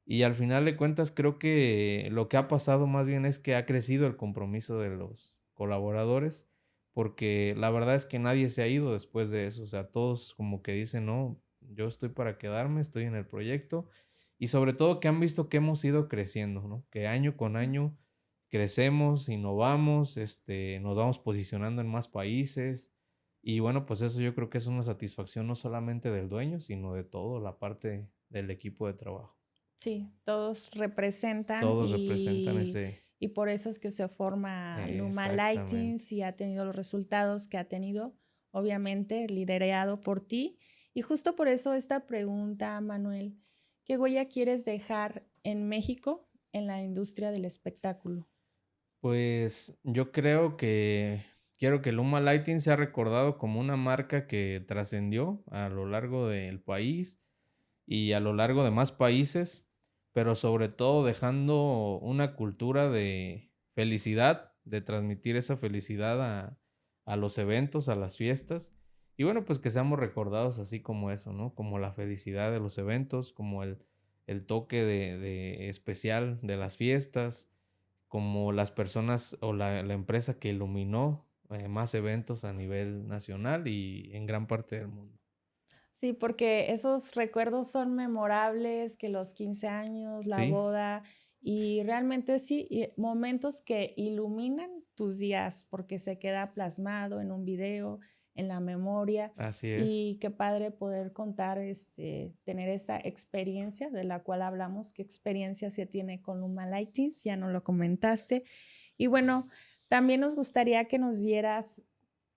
Y al final de cuentas, creo que lo que ha pasado más bien es que ha crecido el compromiso de los colaboradores, porque la verdad es que nadie se ha ido después de eso. O sea, todos como que dicen, no, yo estoy para quedarme, estoy en el proyecto. Y sobre todo que han visto que hemos ido creciendo, ¿no? Que año con año crecemos, innovamos, nos vamos posicionando en más países. Y bueno, pues eso yo creo que es una satisfacción no solamente del dueño, sino de todo, la parte del equipo de trabajo. Sí, todos representan Todos representan ese y por eso es que se forma Luma exactamente. Lightings y ha tenido los resultados que ha tenido, obviamente liderado por ti. Y justo por eso esta pregunta, Manuel, ¿qué huella quieres dejar en México en la industria del espectáculo? Pues, yo creo que quiero que Luma Lighting sea recordado como una marca que trascendió a lo largo del país y a lo largo de más países, pero sobre todo dejando una cultura de felicidad, de transmitir esa felicidad a los eventos, a las fiestas. Y bueno, pues que seamos recordados así como eso, ¿no? Como la felicidad de los eventos, como el toque de especial de las fiestas, como las personas o la empresa que iluminó más eventos a nivel nacional y en gran parte del mundo. Sí, porque esos recuerdos son memorables, que los 15 años, la Sí, boda, y realmente sí, y momentos que iluminan tus días, porque se queda plasmado en un video, en la memoria, así es. y qué padre poder contar, tener esa experiencia de la cual hablamos, qué experiencia se tiene con Luma Lightings, ya no lo comentaste. Y bueno, también nos gustaría que nos dieras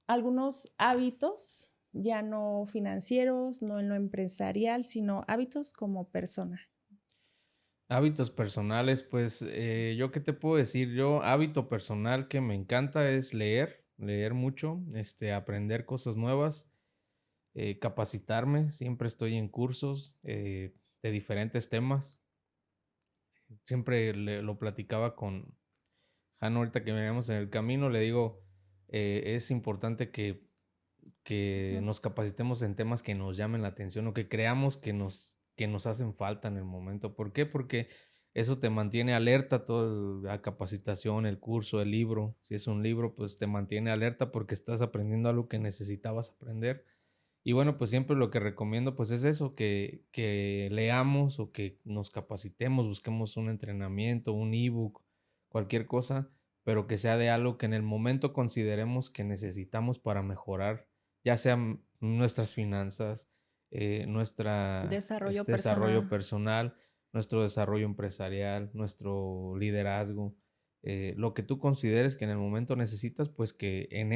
algunos hábitos, ya no financieros, no en lo empresarial, sino hábitos como persona. Hábitos personales, pues, ¿yo qué te puedo decir? Yo, hábito personal que me encanta es leer, leer mucho, aprender cosas nuevas, capacitarme, siempre estoy en cursos, de diferentes temas. Siempre lo platicaba con Jano ahorita que veníamos en el camino, le digo, es importante que Ujú. nos capacitemos en temas que nos llamen la atención o que creamos que nos hacen falta en el momento. ¿Por qué? Porque eso te mantiene alerta, toda la capacitación, el curso, el libro. Si es un libro, pues te mantiene alerta porque estás aprendiendo algo que necesitabas aprender. Y bueno, pues siempre lo que recomiendo pues es eso, que leamos o que nos capacitemos, busquemos un entrenamiento, un ebook, cualquier cosa, pero que sea de algo que en el momento consideremos que necesitamos para mejorar, ya sean nuestras finanzas, nuestra Desarrollo desarrollo personal. personal, nuestro desarrollo empresarial, nuestro liderazgo, lo que tú consideres que en el momento necesitas, pues que en